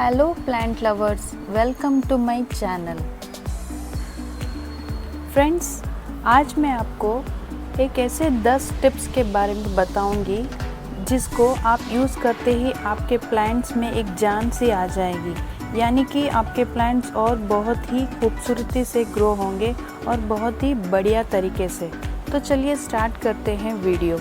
Hello plant lovers, welcome to my channel. Friends, आज मैं आपको एक ऐसे 10 टिप्स के बारे में बताऊंगी जिसको आप यूज़ करते ही आपके प्लांट्स में एक जान सी आ जाएगी, यानी कि आपके प्लांट्स और बहुत ही खूबसूरती से ग्रो होंगे और बहुत ही बढ़िया तरीके से। तो चलिए स्टार्ट करते हैं वीडियो।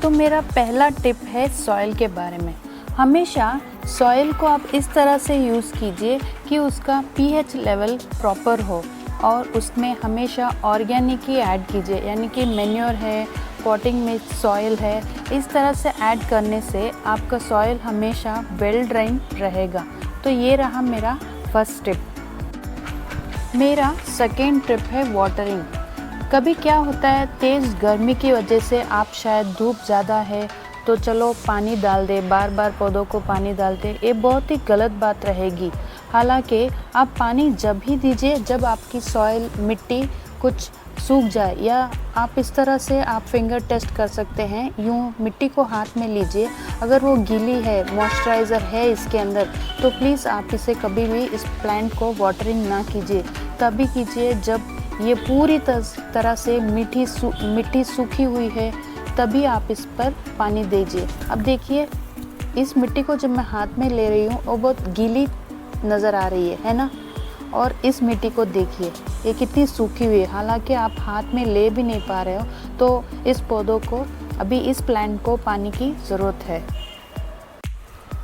तो मेरा पहला टिप है सॉइल के बारे में। हमेशा सॉइल को आप इस तरह से यूज़ कीजिए कि उसका पीएच लेवल प्रॉपर हो और उसमें हमेशा ऑर्गेनिक ही ऐड कीजिए, यानी कि मैन्योर है, पॉटिंग में सॉइल है, इस तरह से ऐड करने से आपका सॉइल हमेशा वेल ड्राइन रहेगा। तो ये रहा मेरा फर्स्ट टिप। मेरा सेकेंड टिप है वाटरिंग। कभी क्या होता है, तेज़ गर्मी की वजह से आप शायद धूप ज़्यादा है तो चलो पानी डाल दे, बार बार पौधों को पानी डालते, ये बहुत ही गलत बात रहेगी। हालांकि आप पानी जब ही दीजिए जब आपकी सॉइल मिट्टी कुछ सूख जाए, या आप इस तरह से आप फिंगर टेस्ट कर सकते हैं। यूँ मिट्टी को हाथ में लीजिए, अगर वो गीली है, मॉइस्चराइज़र है इसके अंदर, तो प्लीज़ आप इसे कभी भी इस प्लांट को वाटरिंग ना कीजिए। तभी कीजिए जब ये पूरी तरह से मिट्टी सूखी हुई है, तभी आप इस पर पानी दीजिए। अब देखिए, इस मिट्टी को जब मैं हाथ में ले रही हूँ वो बहुत गीली नज़र आ रही है ना। और इस मिट्टी को देखिए, ये कितनी सूखी हुई है। हालांकि आप हाथ में ले भी नहीं पा रहे हो, तो इस पौधों को, अभी इस प्लांट को पानी की ज़रूरत है।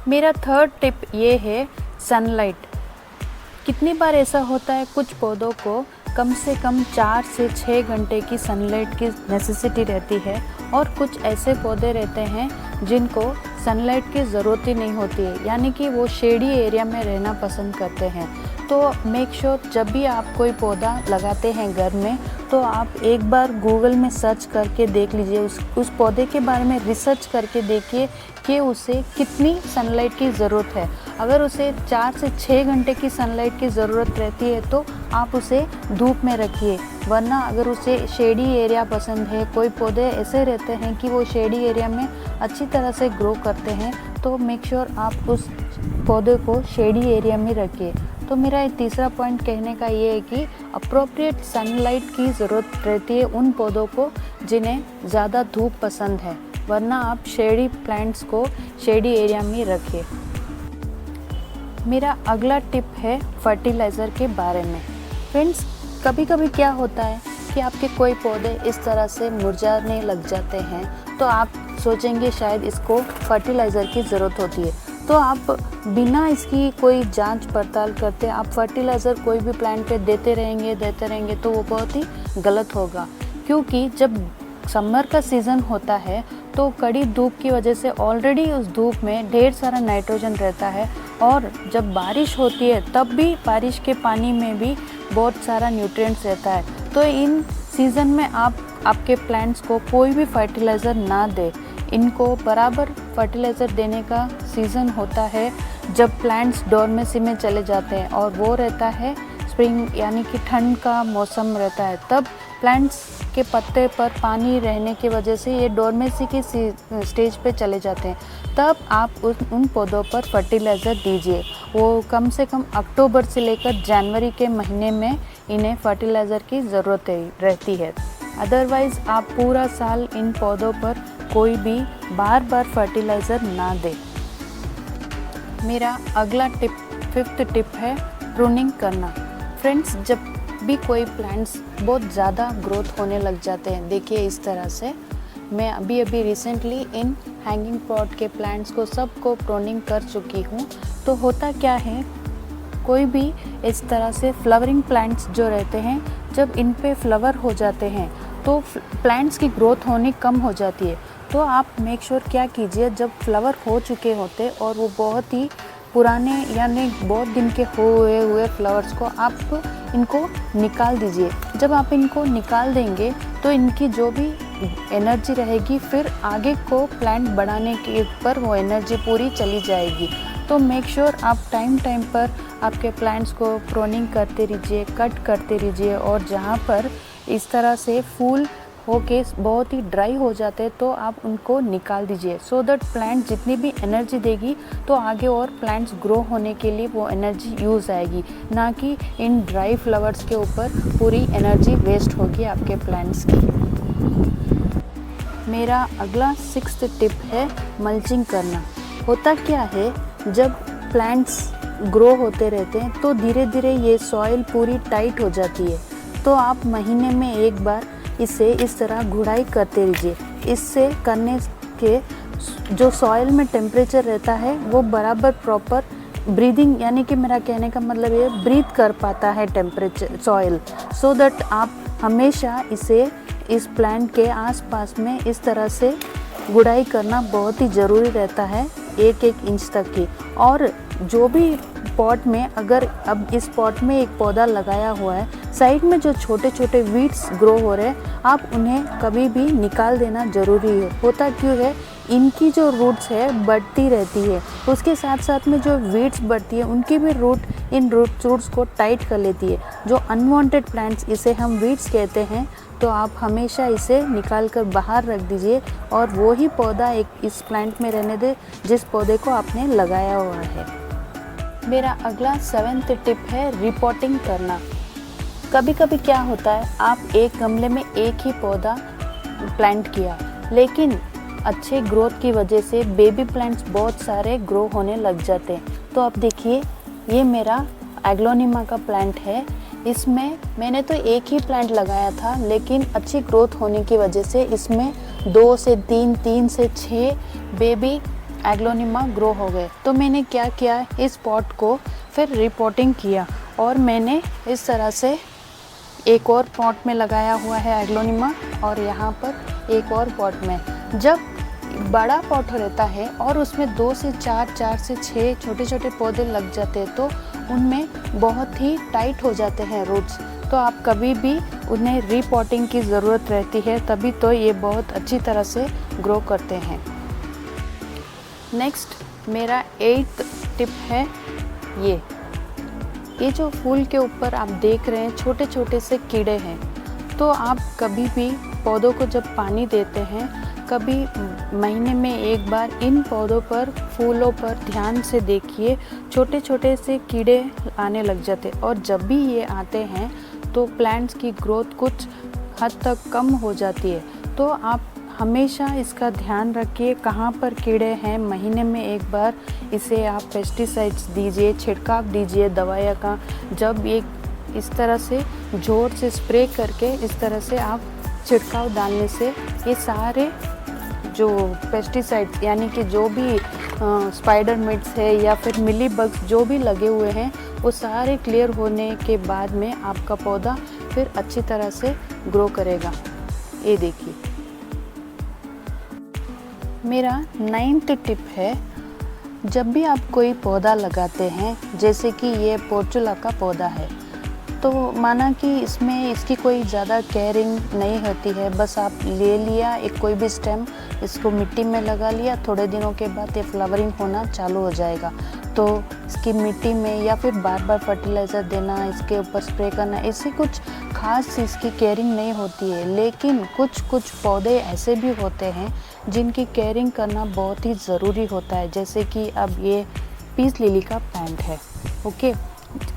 मेरा थर्ड टिप ये है सनलाइट। कितनी बार ऐसा होता है, कुछ पौधों को कम से कम 4 से 6 घंटे की सनलाइट की नेसेसिटी रहती है, और कुछ ऐसे पौधे रहते हैं जिनको सनलाइट की ज़रूरत ही नहीं होती है, यानी कि वो शेडी एरिया में रहना पसंद करते हैं। तो मेक श्योर जब भी आप कोई पौधा लगाते हैं घर में, तो आप एक बार गूगल में सर्च करके देख लीजिए, उस पौधे के बारे में रिसर्च करके देखिए कि उसे कितनी सनलाइट की ज़रूरत है। अगर उसे 4 से 6 घंटे की सनलाइट की ज़रूरत रहती है तो आप उसे धूप में रखिए, वरना अगर उसे शेडी एरिया पसंद है, कोई पौधे ऐसे रहते हैं कि वो शेडी एरिया में अच्छी तरह से ग्रो करते हैं, तो मेक श्योर आप उस पौधे को शेडी एरिया में रखिए। तो मेरा एक तीसरा पॉइंट कहने का ये है कि अप्रोप्रिएट सनलाइट की ज़रूरत रहती है उन पौधों को जिन्हें ज़्यादा धूप पसंद है, वरना आप शेडी प्लांट्स को शेडी एरिया में रखिए। मेरा अगला टिप है फर्टिलाइज़र के बारे में। फ्रेंड्स, कभी कभी क्या होता है कि आपके कोई पौधे इस तरह से मुरझाने लग जाते हैं, तो आप सोचेंगे शायद इसको फर्टिलाइज़र की ज़रूरत होती है। तो आप बिना इसकी कोई जांच पड़ताल करते आप फर्टिलाइज़र कोई भी प्लांट पे देते रहेंगे तो वो बहुत ही गलत होगा। क्योंकि जब समर का सीज़न होता है तो कड़ी धूप की वजह से ऑलरेडी उस धूप में ढेर सारा नाइट्रोजन रहता है, और जब बारिश होती है तब भी बारिश के पानी में भी बहुत सारा न्यूट्रिएंट्स रहता है। तो इन सीज़न में आप आपके प्लांट्स को कोई भी फर्टिलाइज़र ना दें। इनको बराबर फर्टिलाइज़र देने का सीज़न होता है जब प्लांट्स डोरमेसी में चले जाते हैं, और वो रहता है स्प्रिंग, यानी कि ठंड का मौसम रहता है। तब प्लांट्स के पत्ते पर पानी रहने की वजह से ये डोरमेसी की स्टेज पे चले जाते हैं। तब आप उन पौधों पर फर्टिलाइज़र दीजिए। वो कम से कम अक्टूबर से लेकर जनवरी के महीने में इन्हें फर्टिलाइज़र की ज़रूरत रहती है। अदरवाइज़ आप पूरा साल इन पौधों पर कोई भी बार बार फर्टिलाइज़र ना दें। मेरा अगला टिप, फिफ्थ टिप है प्रूनिंग करना। फ्रेंड्स, जब भी कोई प्लांट्स बहुत ज़्यादा ग्रोथ होने लग जाते हैं, देखिए इस तरह से, मैं अभी रिसेंटली इन हैंगिंग पॉट के प्लांट्स को सबको प्रूनिंग कर चुकी हूँ। तो होता क्या है, कोई भी इस तरह से फ्लावरिंग प्लांट्स जो रहते हैं, जब इन पे फ्लावर हो जाते हैं तो प्लांट्स की ग्रोथ होनी कम हो जाती है। तो आप मेक श्योर क्या कीजिए, जब फ्लावर हो चुके होते और वो बहुत ही पुराने यानी बहुत दिन के हुए फ्लावर्स को आप इनको निकाल दीजिए। जब आप इनको निकाल देंगे तो इनकी जो भी एनर्जी रहेगी, फिर आगे को प्लांट बढ़ाने के ऊपर वो एनर्जी पूरी चली जाएगी। तो मेक श्योर आप टाइम पर आपके प्लांट्स को प्रूनिंग करते रहिए, कट करते रहिए, और जहाँ पर इस तरह से फूल होके बहुत ही ड्राई हो जाते हैं तो आप उनको निकाल दीजिए, सो दैट प्लांट जितनी भी एनर्जी देगी तो आगे और प्लांट्स ग्रो होने के लिए वो एनर्जी यूज़ आएगी, ना कि इन ड्राई फ्लावर्स के ऊपर पूरी एनर्जी वेस्ट होगी आपके प्लांट्स की। मेरा अगला 6th टिप है मल्चिंग करना। होता क्या है, जब प्लांट्स ग्रो होते रहते हैं तो धीरे धीरे ये सॉइल पूरी टाइट हो जाती है, तो आप महीने में एक बार इसे इस तरह गुड़ाई करते रहिए। इससे करने के जो सॉइल में टेम्परेचर रहता है वो बराबर प्रॉपर ब्रीदिंग, यानी कि मेरा कहने का मतलब ये ब्रीथ कर पाता है टेम्परेचर सॉइल, सो दैट आप हमेशा इसे इस प्लांट के आसपास में इस तरह से गुड़ाई करना बहुत ही ज़रूरी रहता है, 1-1 इंच तक की। और जो भी पॉट में, अगर अब इस पॉट में एक पौधा लगाया हुआ है, साइड में जो छोटे छोटे वीड्स ग्रो हो रहे हैं, आप उन्हें कभी भी निकाल देना ज़रूरी है। होता क्यों है, इनकी जो रूट्स है बढ़ती रहती है, उसके साथ साथ में जो वीड्स बढ़ती है उनकी भी रूट इन रूट्स को टाइट कर लेती है। जो अनवांटेड प्लांट्स, इसे हम वीड्स कहते हैं, तो आप हमेशा इसे निकाल कर बाहर रख दीजिए और वो ही पौधा एक इस प्लांट में रहने दे जिस पौधे को आपने लगाया हुआ है। मेरा अगला 7th टिप है रिपोर्टिंग करना। कभी कभी क्या होता है, आप एक गमले में एक ही पौधा प्लांट किया, लेकिन अच्छे ग्रोथ की वजह से बेबी प्लांट्स बहुत सारे ग्रो होने लग जाते हैं। तो आप देखिए, ये मेरा एग्लोनिमा का प्लांट है। इसमें मैंने तो एक ही प्लांट लगाया था, लेकिन अच्छी ग्रोथ होने की वजह से इसमें 2 से 3, 3 से 6 बेबी एग्लोनिमा ग्रो हो गए। तो मैंने क्या किया, इस पॉट को फिर रिपोर्टिंग किया और मैंने इस तरह से एक और पॉट में लगाया हुआ है एग्लोनिमा, और यहाँ पर एक और पॉट में। जब बड़ा पॉट रहता है और उसमें 2 से 4, 4 से 6 छोटे छोटे पौधे लग जाते हैं, तो उनमें बहुत ही टाइट हो जाते हैं रूट्स, तो आप कभी भी उन्हें रिपोर्टिंग की ज़रूरत रहती है, तभी तो ये बहुत अच्छी तरह से ग्रो करते हैं। नेक्स्ट मेरा 8th टिप है ये जो फूल के ऊपर आप देख रहे हैं छोटे छोटे से कीड़े हैं, तो आप कभी भी पौधों को जब पानी देते हैं, कभी महीने में एक बार इन पौधों पर, फूलों पर ध्यान से देखिए, छोटे छोटे से कीड़े आने लग जाते, और जब भी ये आते हैं तो प्लांट्स की ग्रोथ कुछ हद तक कम हो जाती है। तो आप हमेशा इसका ध्यान रखिए, कहाँ पर कीड़े हैं, महीने में एक बार इसे आप पेस्टिसाइड्स दीजिए, छिड़काव दीजिए दवाइयों का। जब एक इस तरह से जोर से स्प्रे करके इस तरह से आप छिड़काव डालने से ये सारे जो पेस्टिसाइड्स, यानी कि जो भी स्पाइडर मिट्स है या फिर मिली बग्स जो भी लगे हुए हैं, वो सारे क्लियर होने के बाद में आपका पौधा फिर अच्छी तरह से ग्रो करेगा। ये देखिए, मेरा 9th टिप है, जब भी आप कोई पौधा लगाते हैं, जैसे कि ये पोर्चुला का पौधा है, तो माना कि इसमें इसकी कोई ज़्यादा केयरिंग नहीं होती है, बस आप ले लिया एक कोई भी स्टेम, इसको मिट्टी में लगा लिया, थोड़े दिनों के बाद ये फ्लावरिंग होना चालू हो जाएगा। तो इसकी मिट्टी में या फिर बार बार फर्टिलाइज़र देना, इसके ऊपर स्प्रे करना, इससे कुछ खास इसकी केयरिंग नहीं होती है। लेकिन कुछ कुछ पौधे ऐसे भी होते हैं जिनकी केयरिंग करना बहुत ही ज़रूरी होता है, जैसे कि अब ये पीस लिली का प्लांट है। ओके,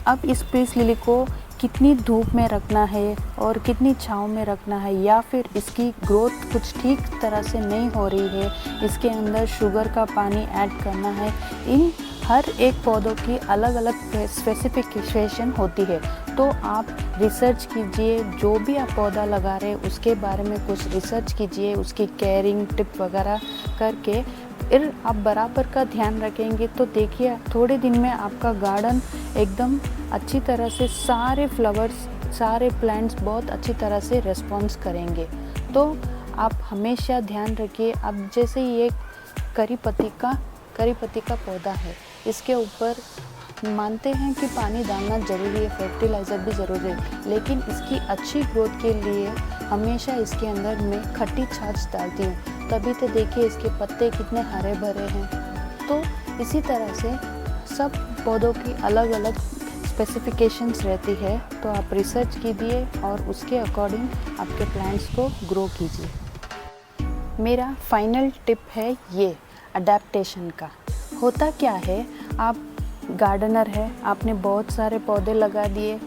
अब इस पीस लिली को कितनी धूप में रखना है और कितनी छाँव में रखना है, या फिर इसकी ग्रोथ कुछ ठीक तरह से नहीं हो रही है, इसके अंदर शुगर का पानी ऐड करना है, इन हर एक पौधों की अलग अलग स्पेसिफिकेशन होती है। तो आप रिसर्च कीजिए, जो भी आप पौधा लगा रहे हैं उसके बारे में कुछ रिसर्च कीजिए, उसकी केयरिंग टिप वगैरह करके फिर आप बराबर का ध्यान रखेंगे, तो देखिए थोड़े दिन में आपका गार्डन एकदम अच्छी तरह से, सारे फ्लावर्स, सारे प्लांट्स बहुत अच्छी तरह से रिस्पॉन्स करेंगे। तो आप हमेशा ध्यान रखिए। अब जैसे ये करी पत्ती का पौधा है, इसके ऊपर मानते हैं कि पानी डालना ज़रूरी है, फर्टिलाइज़र भी ज़रूरी है, लेकिन इसकी अच्छी ग्रोथ के लिए हमेशा इसके अंदर मैं खट्टी छाछ डालती हूँ, तभी तो देखिए इसके पत्ते कितने हरे भरे हैं। तो इसी तरह से सब पौधों की अलग अलग स्पेसिफिकेशंस रहती है तो आप रिसर्च कीजिए और उसके अकॉर्डिंग आपके प्लांट्स को ग्रो कीजिए। मेरा फाइनल टिप है ये अडेप्टेशन का। होता क्या है, आप गार्डनर है, आपने बहुत सारे पौधे लगा दिए,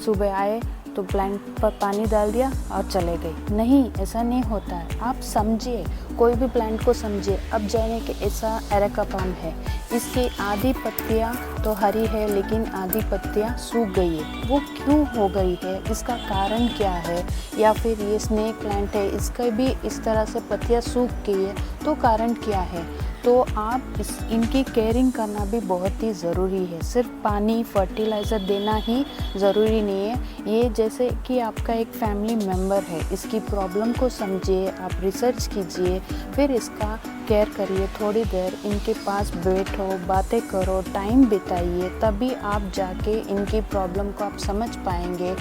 सुबह आए तो प्लांट पर पानी डाल दिया और चले गए। नहीं, ऐसा नहीं होता है। आप समझिए, कोई भी प्लांट को समझिए। अब जाने कि ऐसा एरेका पाम है, इसकी आधी पत्तियां तो हरी है लेकिन आधी पत्तियां सूख गई है। वो क्यों हो गई है, इसका कारण क्या है? या फिर ये स्नेक प्लांट है, इसका भी इस तरह से पत्तियां सूख गई है, तो कारण क्या है? तो आप इनकी केयरिंग करना भी बहुत ही ज़रूरी है। सिर्फ पानी, फर्टिलाइज़र देना ही ज़रूरी नहीं है। ये जैसे कि आपका एक फैमिली मेम्बर है, इसकी प्रॉब्लम को समझिए, आप रिसर्च कीजिए, फिर इसका केयर करिए। थोड़ी देर इनके पास बैठो, बातें करो, टाइम बिताइए, तभी आप जाके इनकी प्रॉब्लम को आप समझ पाएंगे।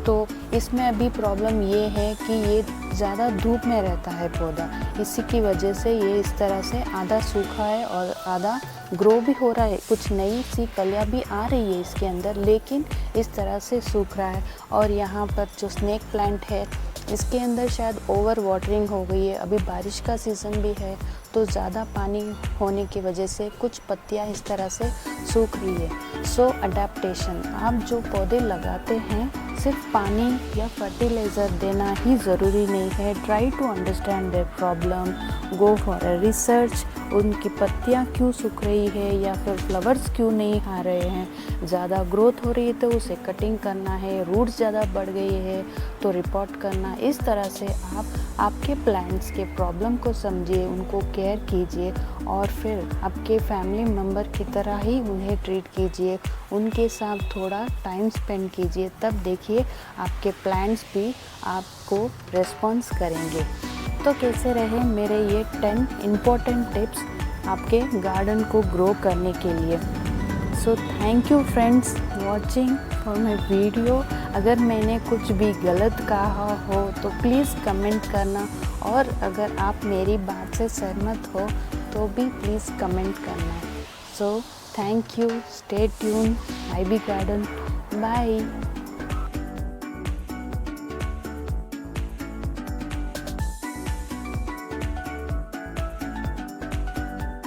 तो इसमें अभी प्रॉब्लम ये है कि ये ज़्यादा धूप में रहता है पौधा, इसी की वजह से ये इस तरह से आधा सूखा है और आधा ग्रो भी हो रहा है। कुछ नई सी कलियाँ भी आ रही है इसके अंदर, लेकिन इस तरह से सूख रहा है। और यहाँ पर जो स्नेक प्लांट है, इसके अंदर शायद ओवर वाटरिंग हो गई है। अभी बारिश का सीज़न भी है, तो ज़्यादा पानी होने की वजह से कुछ पत्तियाँ इस तरह से सूख रही है। सो अडेप्टेशन, आप जो पौधे लगाते हैं, सिर्फ पानी या फर्टिलाइज़र देना ही ज़रूरी नहीं है। Try to understand their problem, go for a research. उनकी पत्तियाँ क्यों सूख रही है या फिर फ्लावर्स क्यों नहीं आ रहे हैं। ज़्यादा ग्रोथ हो रही है तो उसे कटिंग करना है, रूट्स ज़्यादा बढ़ गई है तो रिपोर्ट करना। इस तरह से आप आपके प्लांट्स के प्रॉब्लम को समझिए, उनको केयर कीजिए और फिर आपके फैमिली मेम्बर की तरह ही उन्हें ट्रीट कीजिए, उनके साथ थोड़ा टाइम स्पेंड कीजिए। तब देखिए आपके प्लांट्स भी आपको रिस्पॉन्स करेंगे। तो कैसे रहे मेरे ये 10 इम्पोर्टेंट टिप्स आपके गार्डन को ग्रो करने के लिए। सो thank you friends watching for my video. अगर मैंने कुछ भी गलत कहा हो तो प्लीज़ कमेंट करना, और अगर आप मेरी बात से सहमत हो तो भी प्लीज़ कमेंट करना। So thank you, stay tune, IB garden, bye.